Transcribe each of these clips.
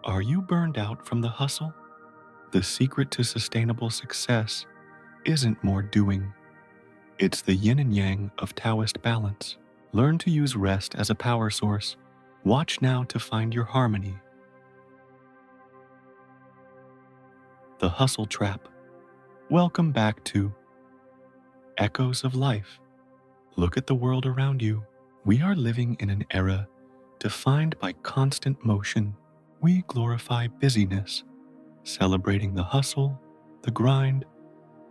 Are you burned out from the hustle? The secret to sustainable success isn't more doing. It's the yin and yang of Taoist balance. Learn to use rest as a power source. Watch now to find your harmony. The hustle trap. Welcome back to Echoes of Life. Look at the world around you. We are living in an era defined by constant motion. We glorify busyness, celebrating the hustle, the grind,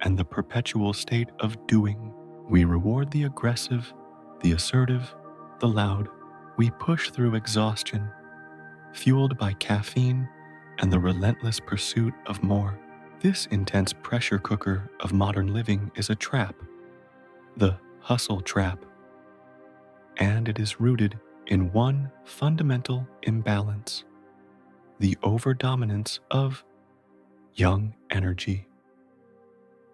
and the perpetual state of doing. We reward the aggressive, the assertive, the loud. We push through exhaustion, fueled by caffeine and the relentless pursuit of more. This intense pressure cooker of modern living is a trap, the hustle trap, and it is rooted in one fundamental imbalance: the overdominance of yang energy.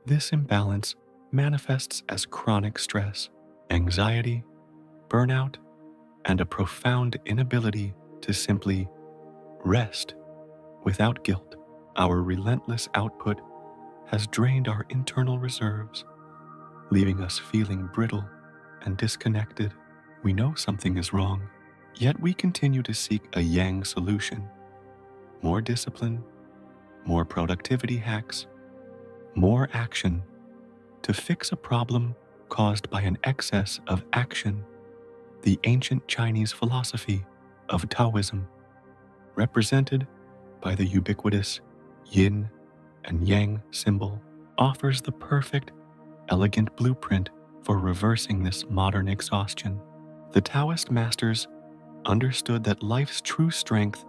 This imbalance manifests as chronic stress, anxiety, burnout, and a profound inability to simply rest without guilt. Our relentless output has drained our internal reserves, leaving us feeling brittle and disconnected. We know something is wrong, yet we continue to seek a yang solution: more discipline, more productivity hacks, more action to fix a problem caused by an excess of action. The ancient Chinese philosophy of Taoism, represented by the ubiquitous yin and yang symbol, offers the perfect, elegant blueprint for reversing this modern exhaustion. The Taoist masters understood that life's true strength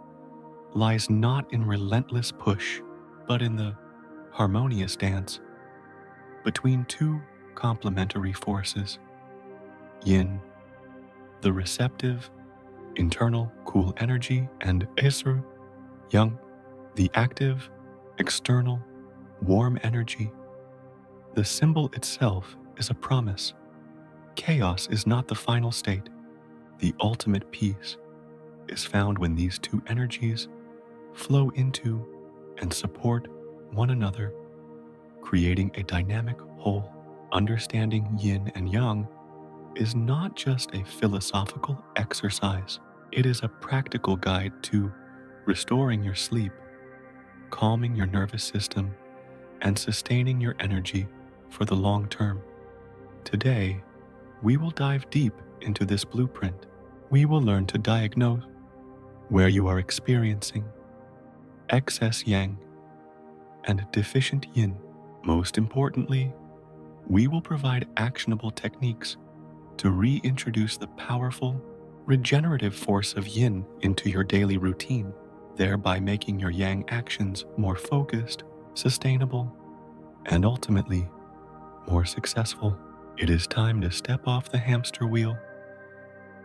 lies not in relentless push, but in the harmonious dance between two complementary forces: yin, the receptive, internal, cool energy, and esru, yang, the active, external, warm energy. The symbol itself is a promise. Chaos is not the final state. The ultimate peace is found when these two energies flow into and support one another, creating a dynamic whole. Understanding yin and yang is not just a philosophical exercise. It is a practical guide to restoring your sleep, calming your nervous system, and sustaining your energy for the long term. Today, we will dive deep into this blueprint. We will learn to diagnose where you are experiencing excess yang and deficient yin. Most importantly, we will provide actionable techniques to reintroduce the powerful, regenerative force of yin into your daily routine, thereby making your yang actions more focused, sustainable, and ultimately more successful. It is time to step off the hamster wheel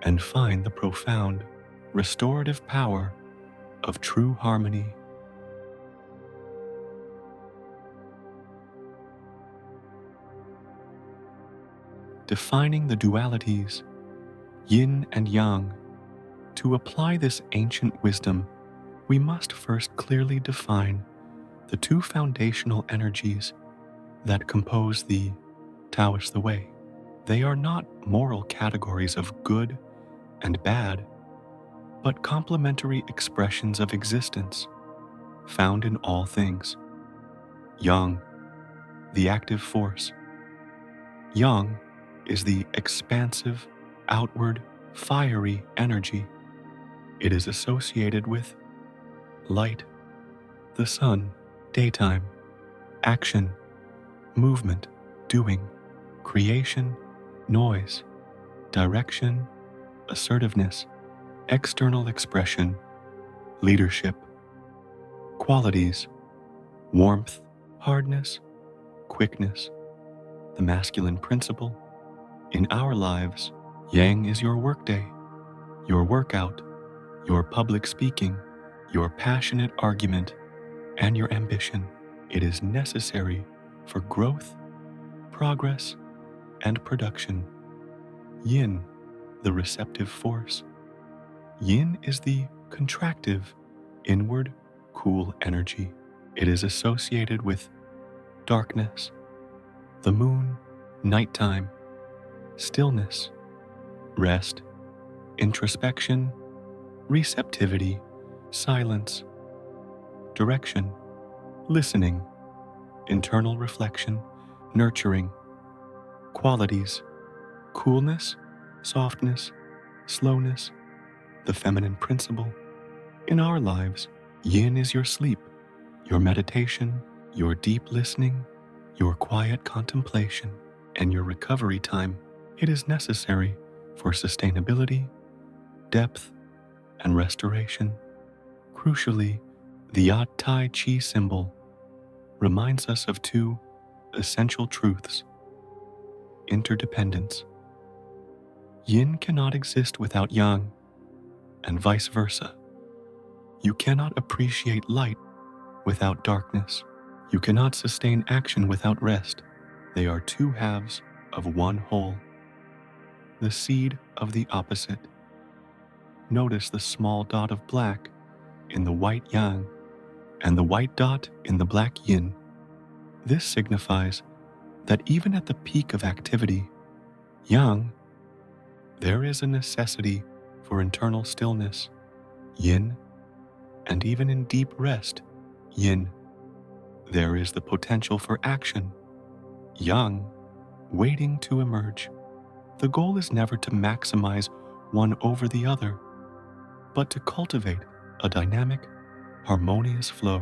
and find the profound, restorative power of true harmony. Defining the dualities, yin and yang. To apply this ancient wisdom, we must first clearly define the two foundational energies that compose the Taoist the Way. They are not moral categories of good and bad, but complementary expressions of existence found in all things. Yang, the active force. Yang is the expansive, outward, fiery energy. It is associated with light, the sun, daytime, action, movement, doing, creation, noise, direction, assertiveness, external expression, leadership. Qualities: warmth, hardness, quickness, the masculine principle. In our lives, yang is your workday, your workout, your public speaking, your passionate argument, and your ambition. It is necessary for growth, progress, and production. Yin, the receptive force. Yin is the contractive, inward, cool energy. It is associated with darkness, the moon, nighttime, stillness, rest, introspection, receptivity, silence, direction, listening, internal reflection, nurturing, qualities, coolness, softness, slowness, the feminine principle. In our lives, yin is your sleep, your meditation, your deep listening, your quiet contemplation, and your recovery time. It is necessary for sustainability, depth, and restoration. Crucially, the Tai Chi symbol reminds us of two essential truths: interdependence. Yin cannot exist without yang, and vice versa. You cannot appreciate light without darkness. You cannot sustain action without rest. They are two halves of one whole, the seed of the opposite. Notice the small dot of black in the white yang and the white dot in the black yin. This signifies that even at the peak of activity, yang, there is a necessity for internal stillness, yin, and even in deep rest, yin, there is the potential for action, yang, waiting to emerge. The goal is never to maximize one over the other, but to cultivate a dynamic, harmonious flow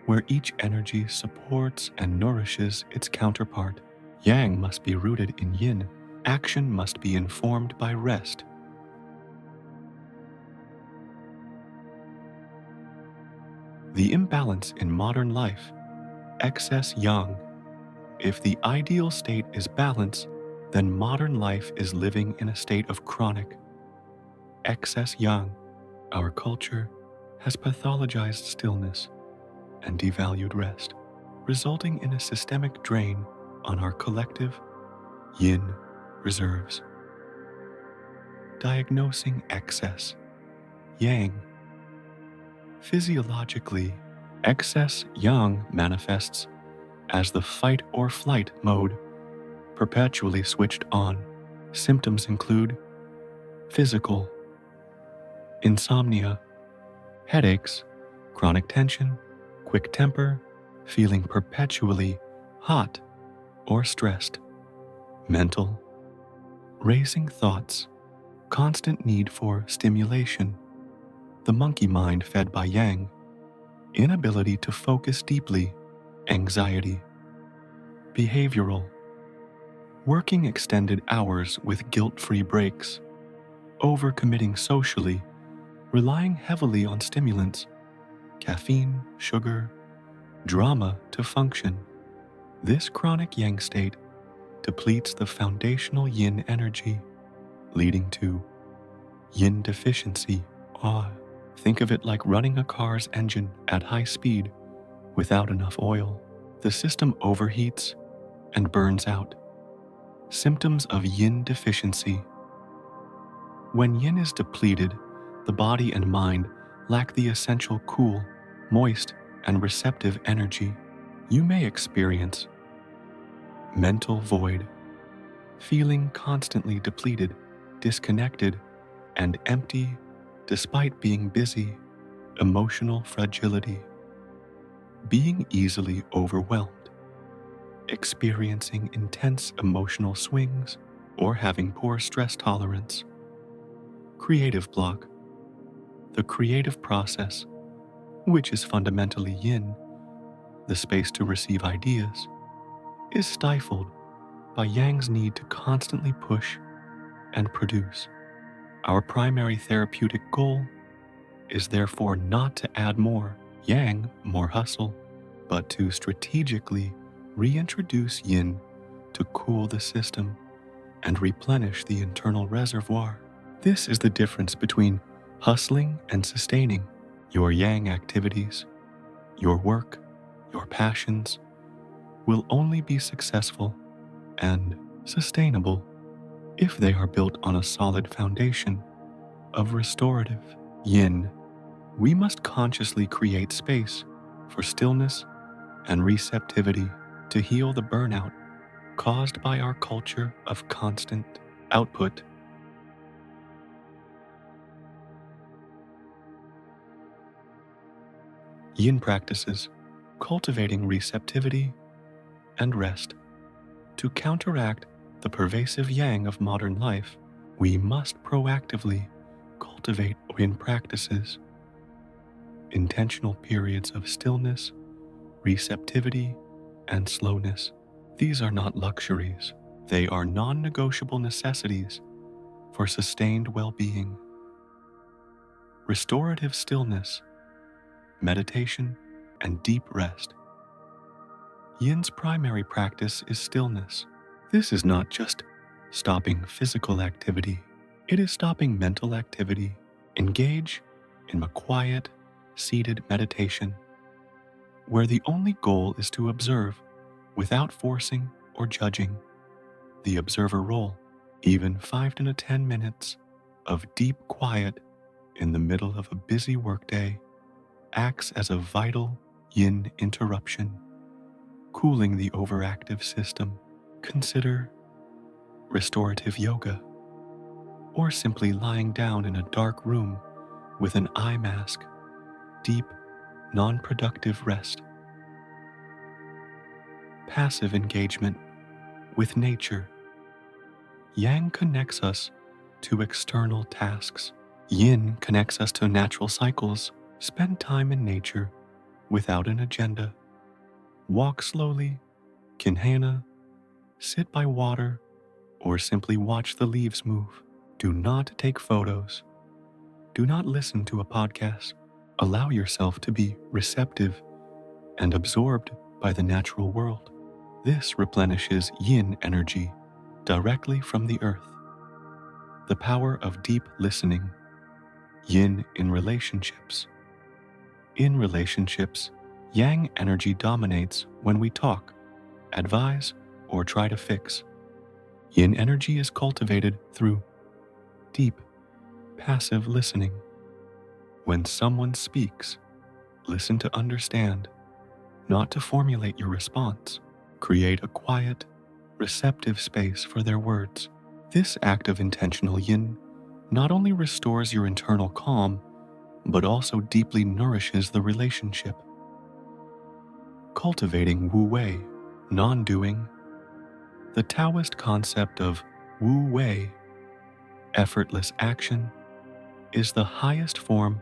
where each energy supports and nourishes its counterpart. Yang must be rooted in yin. Action must be informed by rest. The imbalance in modern life, excess yang. If the ideal state is balance, then modern life is living in a state of chronic excess yang. Our culture has pathologized stillness and devalued rest, resulting in a systemic drain on our collective yin reserves. Diagnosing excess yang. Physiologically, excess yang manifests as the fight or flight mode, perpetually switched on. Symptoms include physical, insomnia, headaches, chronic tension, quick temper, feeling perpetually hot or stressed. Mental, racing thoughts, constant need for stimulation, the monkey mind fed by yang, inability to focus deeply, anxiety. Behavioral, working extended hours with guilt-free breaks, overcommitting socially, relying heavily on stimulants, caffeine, sugar, drama to function. This chronic yang state depletes the foundational yin energy, leading to yin deficiency. Think of it like running a car's engine at high speed without enough oil. The system overheats and burns out. Symptoms of yin deficiency. When yin is depleted, the body and mind lack the essential cool, moist, and receptive energy. You may experience mental void, feeling constantly depleted, disconnected, and empty despite being busy. Emotional fragility, being easily overwhelmed, experiencing intense emotional swings, or having poor stress tolerance. Creative block, the creative process, which is fundamentally yin, the space to receive ideas, is stifled by yang's need to constantly push and produce. Our primary therapeutic goal is therefore not to add more yang, more hustle, but to strategically reintroduce yin to cool the system and replenish the internal reservoir. This is the difference between hustling and sustaining. Your yang activities, your work, your passions will only be successful and sustainable if they are built on a solid foundation of restorative yin We must consciously create space for stillness and receptivity to heal the burnout caused by our culture of constant output. Yin practices, cultivating receptivity and rest. To counteract the pervasive yang of modern life, we must proactively cultivate Yin practices, intentional periods of stillness, receptivity, and slowness. These are not luxuries. They are non-negotiable necessities for sustained well-being. Restorative stillness, meditation, and deep rest. Yin's primary practice is stillness. This is not just stopping physical activity. It is stopping mental activity. Engage in a quiet, seated meditation where the only goal is to observe without forcing or judging. The observer role, even 5 to 10 minutes of deep quiet in the middle of a busy workday, acts as a vital yin interruption, cooling the overactive system. Consider restorative yoga, or simply lying down in a dark room with an eye mask, deep, non-productive rest. Passive engagement with nature. Yang connects us to external tasks. Yin connects us to natural cycles. Spend time in nature without an agenda. Walk slowly, kinhana, sit by water, or simply watch the leaves move. Do not take photos. Do not listen to a podcast. Allow yourself to be receptive and absorbed by the natural world. This replenishes yin energy directly from the earth. The power of deep listening. Yin in relationships. In relationships, yang energy dominates when we talk, advise, or try to fix. Yin energy is cultivated through deep, passive listening. When someone speaks, listen to understand, not to formulate your response. Create a quiet, receptive space for their words. This act of intentional yin not only restores your internal calm, but also deeply nourishes the relationship. Cultivating Wu Wei, non-doing. The Taoist concept of Wu Wei, effortless action, is the highest form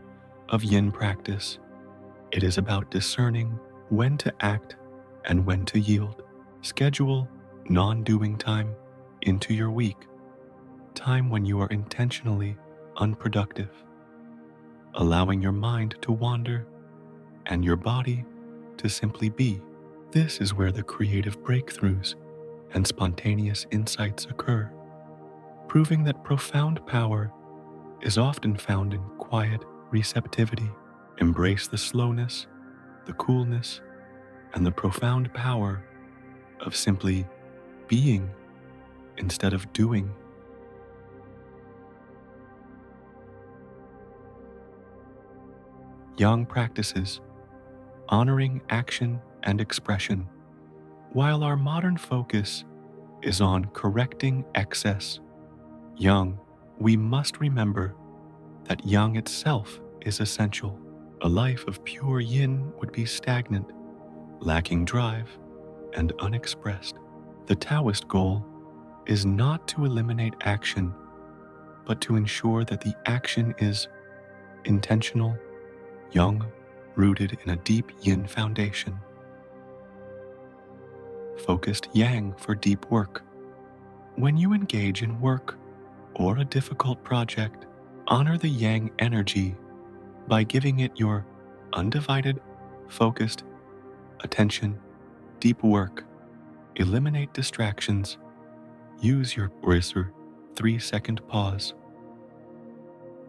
of yin practice. It is about discerning when to act and when to yield. Schedule non-doing time into your week, time when you are intentionally unproductive, allowing your mind to wander and your body to simply be. This is where the creative breakthroughs and spontaneous insights occur, proving that profound power is often found in quiet receptivity. Embrace the slowness, the coolness, and the profound power of simply being instead of doing. Yang practices, honoring action and expression. While our modern focus is on correcting excess, yang, we must remember that yang itself is essential. A life of pure yin would be stagnant, lacking drive, and unexpressed. The Taoist goal is not to eliminate action, but to ensure that the action is intentional, yang, rooted in a deep yin foundation. Focused yang for deep work. When you engage in work or a difficult project, honor the yang energy by giving it your undivided, focused attention. Deep work. Eliminate distractions. Use your 3-second pause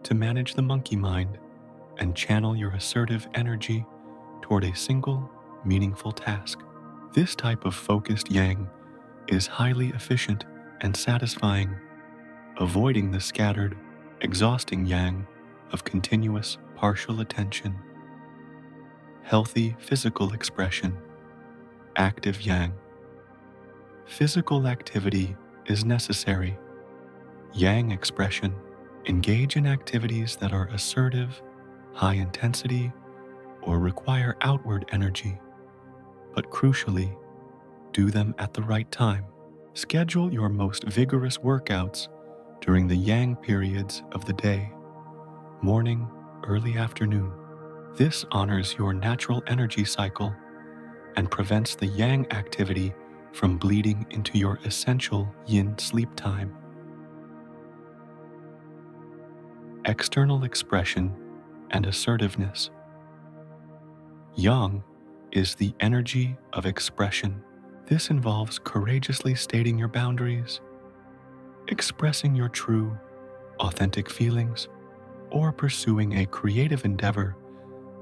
to manage the monkey mind and channel your assertive energy toward a single, meaningful task. This type of focused yang is highly efficient and satisfying, avoiding the scattered, exhausting yang of continuous partial attention. Healthy physical expression, active yang. Physical activity is necessary. Yang expression, engage in activities that are assertive, high intensity, or require outward energy. But crucially, do them at the right time. Schedule your most vigorous workouts during the yang periods of the day, morning, early afternoon. This honors your natural energy cycle and prevents the yang activity from bleeding into your essential yin sleep time. External expression and assertiveness. Yang is the energy of expression. This involves courageously stating your boundaries, expressing your true, authentic feelings, or pursuing a creative endeavor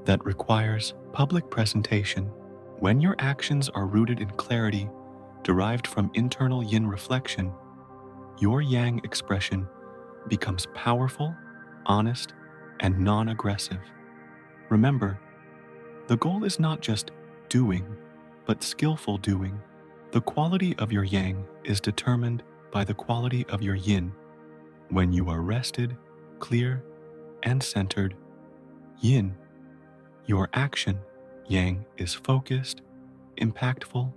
that requires public presentation. When your actions are rooted in clarity derived from internal yin reflection, your yang expression becomes powerful, honest, and non-aggressive. Remember, the goal is not just doing, but skillful doing. The quality of your yang is determined by the quality of your yin. When you are rested, clear, and centered, yin, your action, yang, is focused, impactful,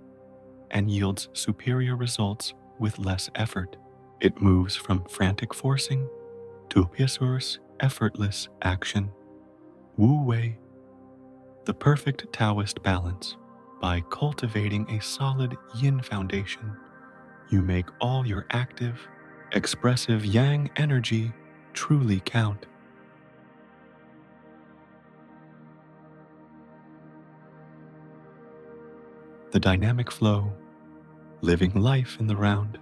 and yields superior results with less effort. It moves from frantic forcing to effortless action. Wu Wei, the perfect Taoist balance. By cultivating a solid yin foundation, you make all your active, expressive yang energy truly count. The dynamic flow, living life in the round.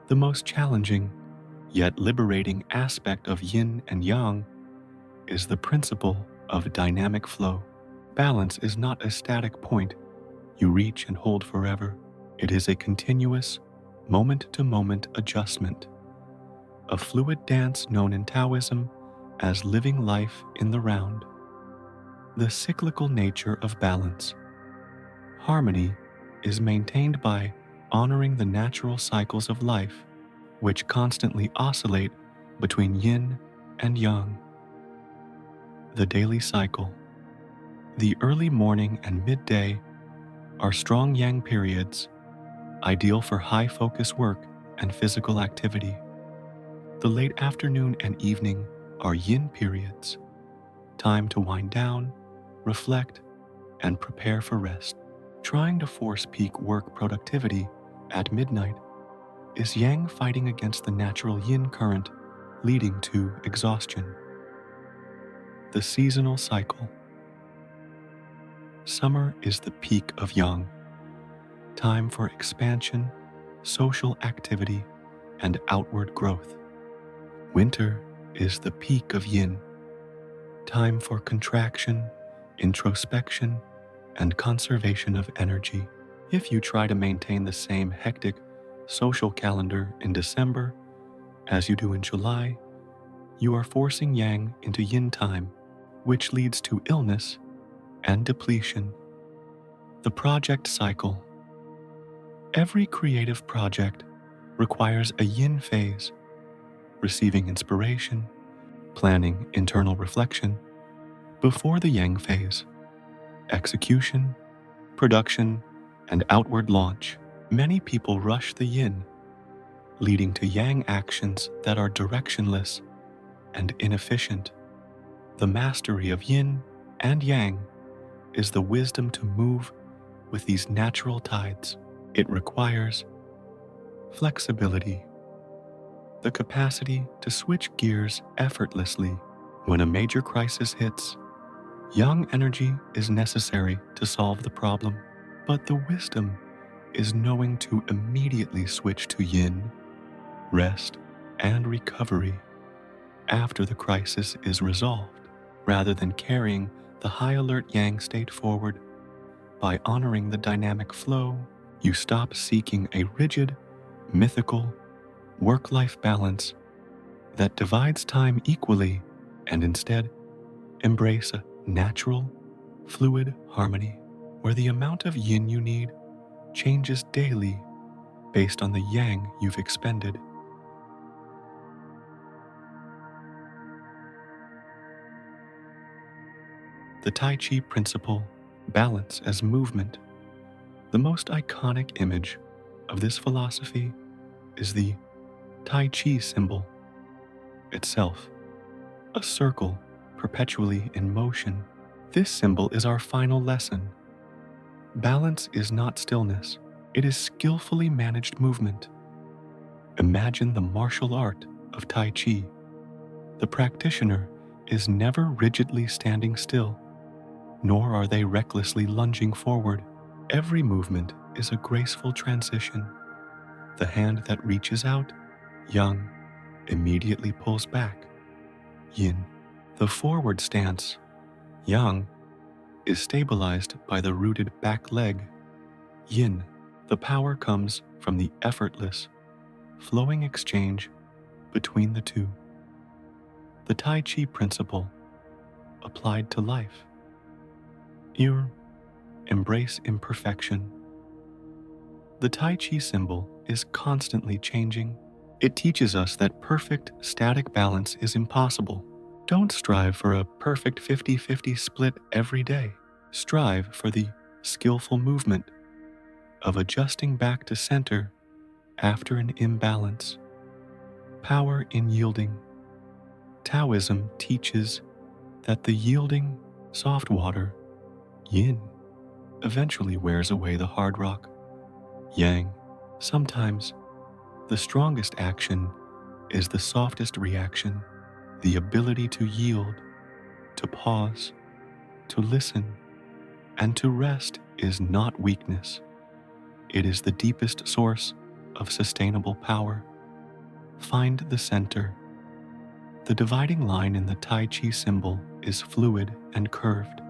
The most challenging, yet liberating aspect of yin and yang is the principle of dynamic flow. Balance is not a static point you reach and hold forever. It is a continuous, moment-to-moment adjustment, a fluid dance known in Taoism as living life in the round. The cyclical nature of balance. Harmony is maintained by honoring the natural cycles of life, which constantly oscillate between yin and yang. The daily cycle. The early morning and midday are strong yang periods, ideal for high-focus work and physical activity. The late afternoon and evening are yin periods, time to wind down, reflect, and prepare for rest. Trying to force peak work productivity at midnight is yang fighting against the natural yin current, leading to exhaustion. The seasonal cycle. Summer is the peak of yang, time for expansion, social activity, and outward growth. Winter is the peak of yin, time for contraction, introspection, and conservation of energy. If you try to maintain the same hectic social calendar in December as you do in July, you are forcing yang into yin time, which leads to illness and depletion. The project cycle. Every creative project requires a yin phase, receiving inspiration, planning internal reflection, before the yang phase, execution, production, and outward launch. Many people rush the yin, leading to yang actions that are directionless and inefficient. The mastery of yin and yang is the wisdom to move with these natural tides. It requires flexibility, the capacity to switch gears effortlessly. When a major crisis hits, yang energy is necessary to solve the problem, but the wisdom is knowing to immediately switch to yin, rest, and recovery after the crisis is resolved, rather than carrying the high alert yang state forward. By honoring the dynamic flow, you stop seeking a rigid, mythical, work-life balance that divides time equally and instead Embrace a natural, fluid harmony where the amount of yin you need changes daily based on the yang you've expended. The Tai Chi Principle, balance as movement. The most iconic image of this philosophy is the Tai Chi symbol itself, a circle perpetually in motion. This symbol is our final lesson. Balance is not stillness, it is skillfully managed movement. Imagine the martial art of Tai Chi. The practitioner is never rigidly standing still, nor are they recklessly lunging forward. Every movement is a graceful transition. The hand that reaches out, yang, immediately pulls back, yin. The forward stance, yang, is stabilized by the rooted back leg, yin. The power comes from the effortless, flowing exchange between the two. The Tai Chi principle applied to life. You embrace imperfection. The Tai Chi symbol is constantly changing. It teaches us that perfect static balance is impossible. Don't strive for a perfect 50-50 split every day. Strive for the skillful movement of adjusting back to center after an imbalance. Power in yielding. Taoism teaches that the yielding soft water, yin, eventually wears away the hard rock, yang. Sometimes the strongest action is the softest reaction. The ability to yield, to pause, to listen, and to rest is not weakness. It is the deepest source of sustainable power. Find the center. The dividing line in the Tai Chi symbol is fluid and curved.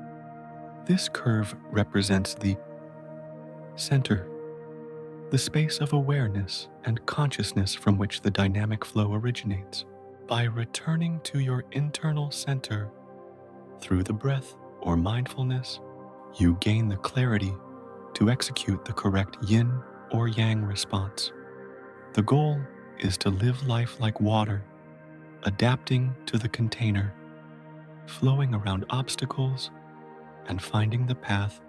This curve represents the center, the space of awareness and consciousness from which the dynamic flow originates. By returning to your internal center through the breath or mindfulness, you gain the clarity to execute the correct yin or yang response. The goal is to live life like water, adapting to the container, flowing around obstacles, and finding the path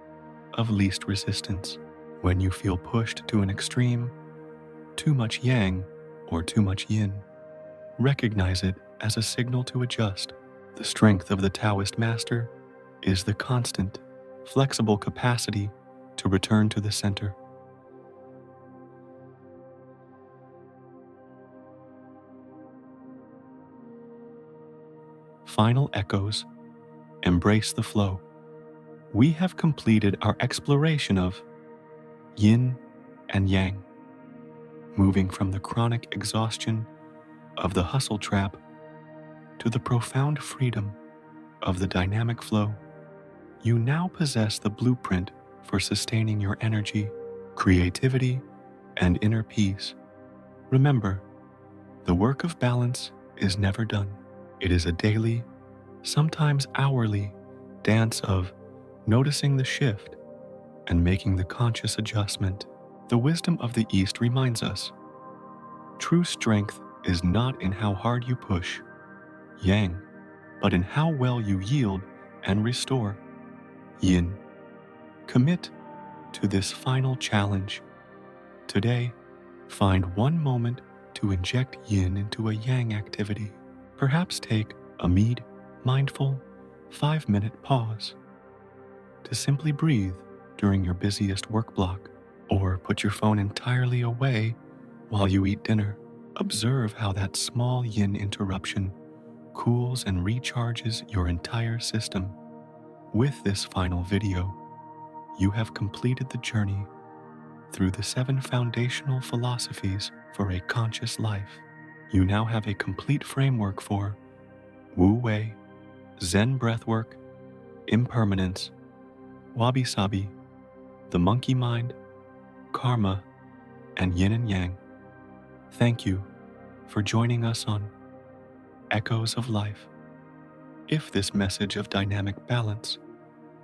of least resistance. When you feel pushed to an extreme, too much yang or too much yin, recognize it as a signal to adjust. The strength of the Taoist master is the constant, flexible capacity to return to the center. Final echoes. Embrace the flow. We have completed our exploration of yin and yang, moving from the chronic exhaustion of the hustle trap to the profound freedom of the dynamic flow. You now possess the blueprint for sustaining your energy, creativity, and inner peace. Remember, the work of balance is never done. It is a daily, sometimes hourly, dance of noticing the shift and making the conscious adjustment. The wisdom of the East reminds us, true strength is not in how hard you push, yang, but in how well you yield and restore, yin. Commit to this final challenge. Today, find one moment to inject yin into a yang activity. Perhaps take a mindful 5-minute pause to simply breathe during your busiest work block, or put your phone entirely away while you eat dinner. Observe how that small yin interruption cools and recharges your entire system. With this final video, you have completed the journey through the 7 foundational philosophies for a conscious life. You now have a complete framework for Wu Wei, Zen breathwork, impermanence, wabi-sabi, the monkey mind, karma, and yin and yang. Thank you for joining us on Echoes of Life. If this message of dynamic balance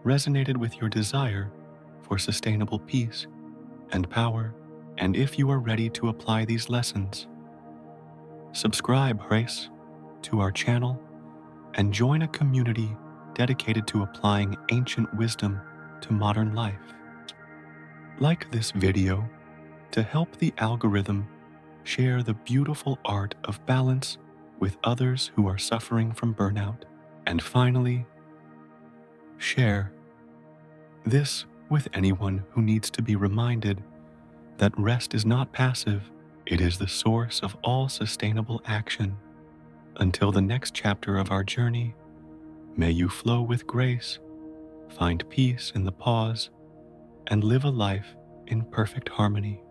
resonated with your desire for sustainable peace and power, and if you are ready to apply these lessons, subscribe, Grace, to our channel and join a community dedicated to applying ancient wisdom to modern life. Like this video to help the algorithm share the beautiful art of balance with others who are suffering from burnout. And finally, share this with anyone who needs to be reminded that rest is not passive, it is the source of all sustainable action. Until the next chapter of our journey, may you flow with grace, find peace in the pause, and live a life in perfect harmony.